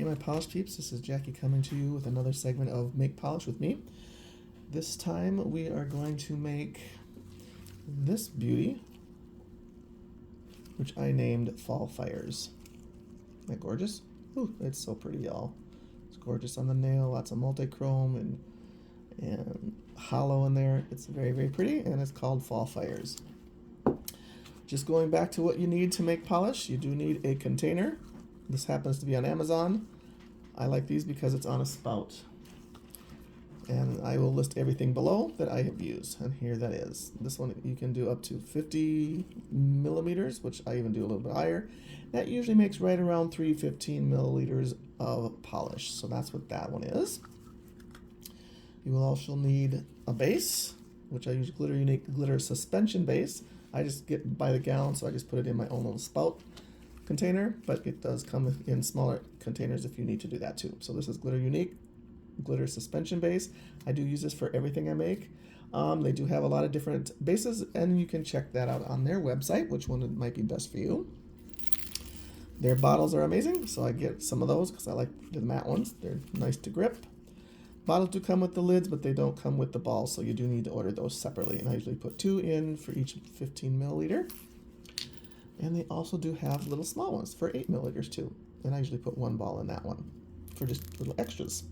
Hey my polish peeps, this is Jackie coming to you with another segment of Make Polish with me. This time we are going to make this beauty, which I named Fall Fires. Isn't that gorgeous? Ooh, it's so pretty, y'all. It's gorgeous on the nail, lots of multi-chrome and hollow in there. It's very, very pretty, and it's called Fall Fires. Just going back to what you need to make polish, you do need a container. This happens to be on Amazon. I like these because it's on a spout. And I will list everything below that I have used. And here that is. This one you can do up to 50 millimeters, which I even do a little bit higher. That usually makes right around 315 milliliters of polish. So that's what that one is. You will also need a base, which I use Glitter Unique Glitter Suspension Base. I just get by the gallon, so I just put it in my own little spout container, but it does come in smaller containers if you need to do that too. So this is Glitter Unique Glitter Suspension Base. I do use this for everything I make. They do have a lot of different bases, and you can check that out on their website, which one might be best for you. Their bottles are amazing, so I get some of those because I like the matte ones. They're nice to grip. Bottles do come with the lids, but they don't come with the balls, so you do need to order those separately. And I usually put 2 in for each 15 milliliter. And they also do have little small ones for 8 milliliters too. And I usually put 1 ball in that one for just little extras.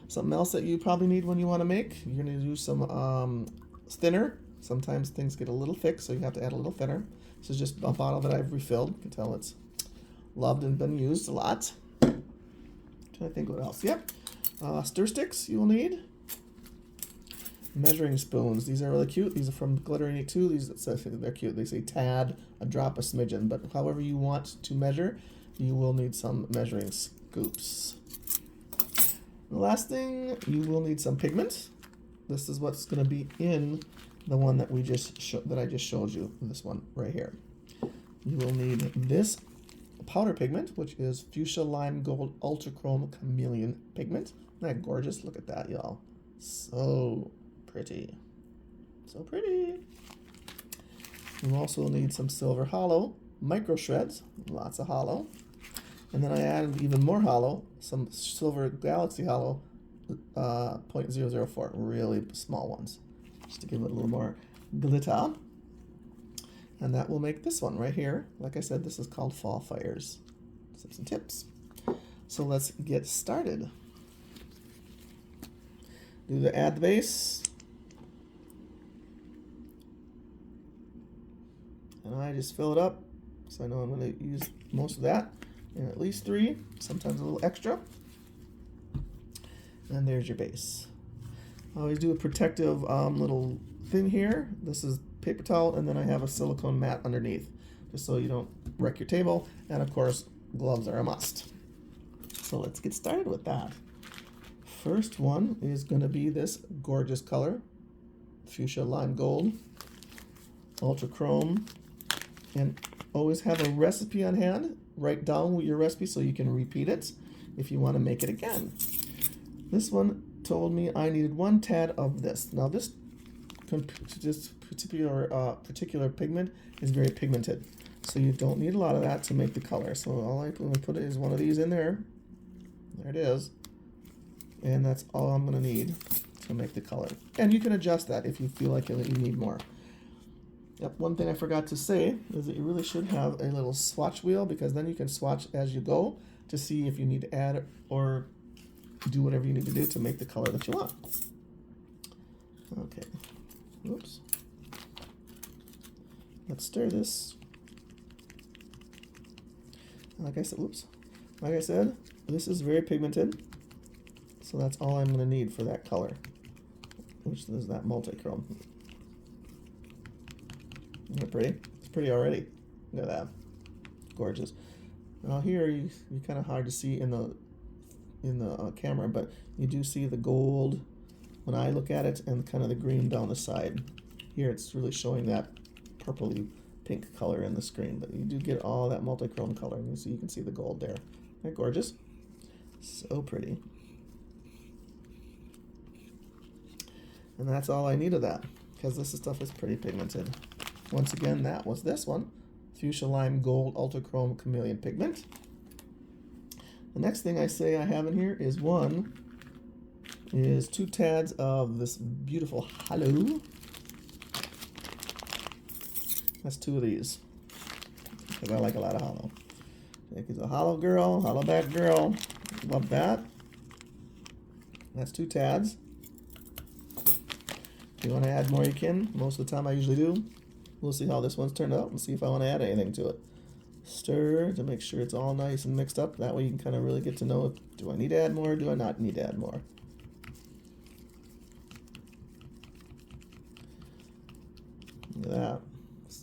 Something else that you probably need when you want to make, you're going to use some thinner. Sometimes things get a little thick, so you have to add a little thinner. This is just a bottle that I've refilled. You can tell it's loved and been used a lot. Trying to think what else. Yep. Stir sticks you will need. Measuring spoons. These are really cute. These are from Glitter Unique too. They're cute. They say tad, a drop, a smidgen. But however you want to measure, you will need some measuring scoops. The last thing, you will need some pigment. This is what's going to be in the one that I just showed you. This one right here. You will need this powder pigment, which is Fuschia Lime Gold Ultra Chrome Chameleon pigment. Isn't that gorgeous? Look at that, y'all. So pretty. So pretty. You also need some silver hollow, micro shreds, lots of hollow. And then I added even more hollow, some silver galaxy hollow, 0.004, really small ones, just to give it a little more glitter. And that will make this one right here. Like I said, this is called Fall Fires. Some tips. So let's get started. Add the base. And I just fill it up, so I know I'm going to use most of that, and at least 3, sometimes a little extra. And there's your base. I always do a protective little thing here. This is paper towel, and then I have a silicone mat underneath, just so you don't wreck your table. And of course, gloves are a must. So let's get started with that. First one is going to be this gorgeous color, Fuschia Lime Gold, Ultra Chrome. And always have a recipe on hand. Write down your recipe so you can repeat it if you want to make it again. This one told me I needed 1 tad of this. Now this particular pigment is very pigmented, so you don't need a lot of that to make the color. So all I put is one of these in there. There it is. And that's all I'm going to need to make the color. And you can adjust that if you feel like you need more. Yep, one thing I forgot to say is that you really should have a little swatch wheel, because then you can swatch as you go to see if you need to add or do whatever you need to do to make the color that you want. Okay, oops. Let's stir this. Like I said, this is very pigmented, so that's all I'm going to need for that color, which is that multi-chrome. Isn't it pretty? It's pretty already. Look at that. Gorgeous. Now here, you're kind of hard to see in the camera, but you do see the gold when I look at it, and kind of the green down the side. Here it's really showing that purpley pink color in the screen, but you do get all that multi-chrome color, and you can see the gold there. Isn't that gorgeous? So pretty. And that's all I need of that, because this stuff is pretty pigmented. Once again, that was this one, Fuschia Lime Gold Ultra Chrome Chameleon Pigment. The next thing I say I have in here is 2 tads of this beautiful Holo. That's 2 of these, because I like a lot of Holo. It's a Holo girl, Holo bad girl. Love that. That's 2 tads. If you want to add more, you can. Most of the time I usually do. We'll see how this one's turned out and see if I want to add anything to it. Stir to make sure it's all nice and mixed up. That way you can kind of really get to know if do I need to add more or do I not need to add more. Look at that.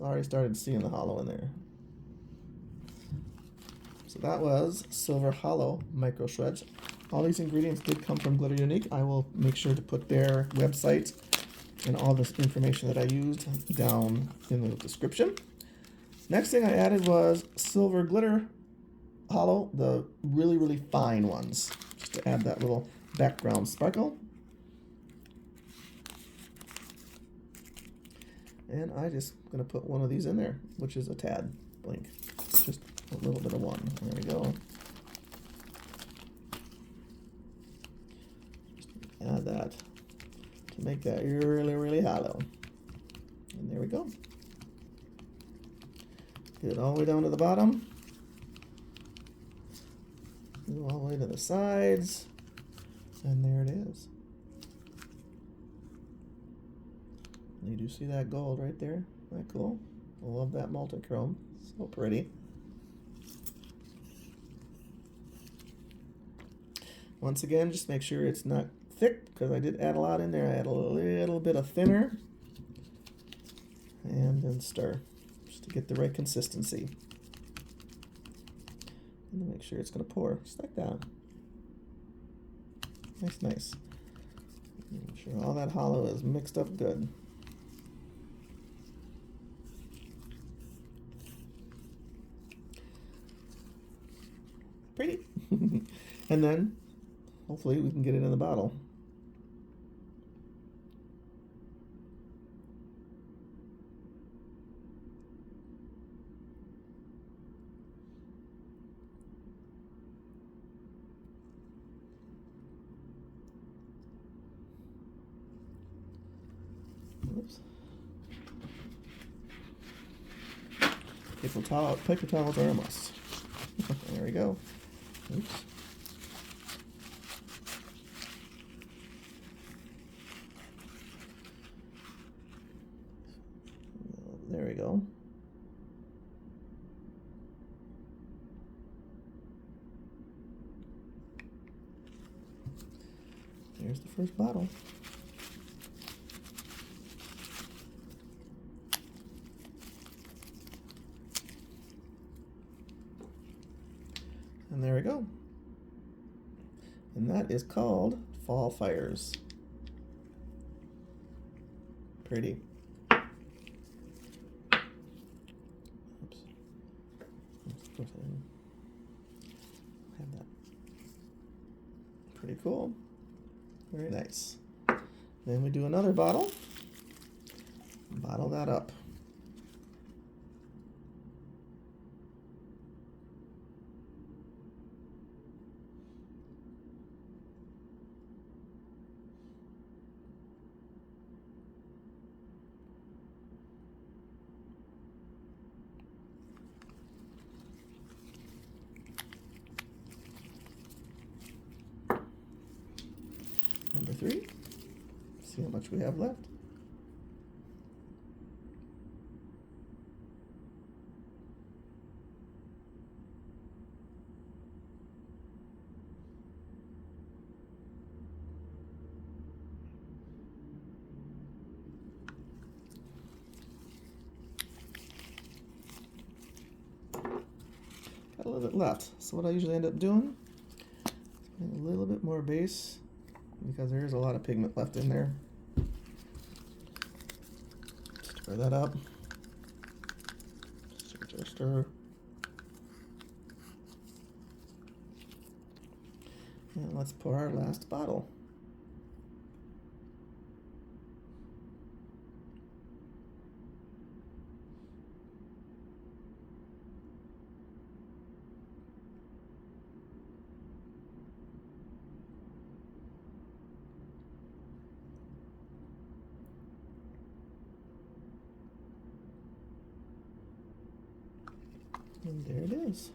Already started seeing the Holo in there. So that was Silver Holo Micro Shreds. All these ingredients did come from Glitter Unique. I will make sure to put their website and all this information that I used down in the description. Next thing I added was Silver Glitter Holo, the really, really fine ones, just to add that little background sparkle. And I just gonna put one of these in there, which is a tad blink, just a little bit of one. There we go. Just add that to make that really, really Holo. And there we go. Get it all the way down to the bottom. Go all the way to the sides. And there it is. You do see that gold right there? Isn't that cool? I love that multi-chrome. So pretty. Once again, just make sure it's not thick, because I did add a lot in there. I add a little bit of thinner. And then stir, just to get the right consistency. And then make sure it's going to pour, just like that. Nice, nice. Make sure all that Holo is mixed up good. Pretty. And then, hopefully, we can get it in the bottle. Oops. Paper towels are a must. There we go. Oops. There we go. There's the first bottle. And there we go. And that is called Fall Fires. Pretty. Oops. Let's put it in. Have that. Pretty cool. Very nice. Then we do another bottle. Bottle that up. Number 3. See how much we have left. Got a little bit left. So what I usually end up doing is putting a little bit more base, because there is a lot of pigment left in there. Stir that up. Stir, stir, stir. And let's pour our last bottle. And there it is.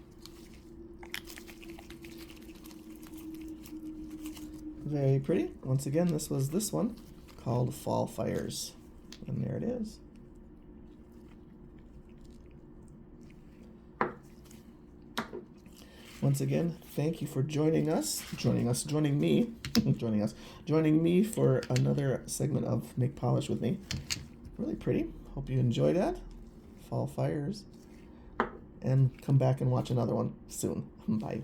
Very pretty. Once again, this was this one called Fall Fires. And there it is. Once again, thank you for joining me for another segment of Make Polish with me. Really pretty. Hope you enjoyed that. Fall Fires. And come back and watch another one soon. Bye.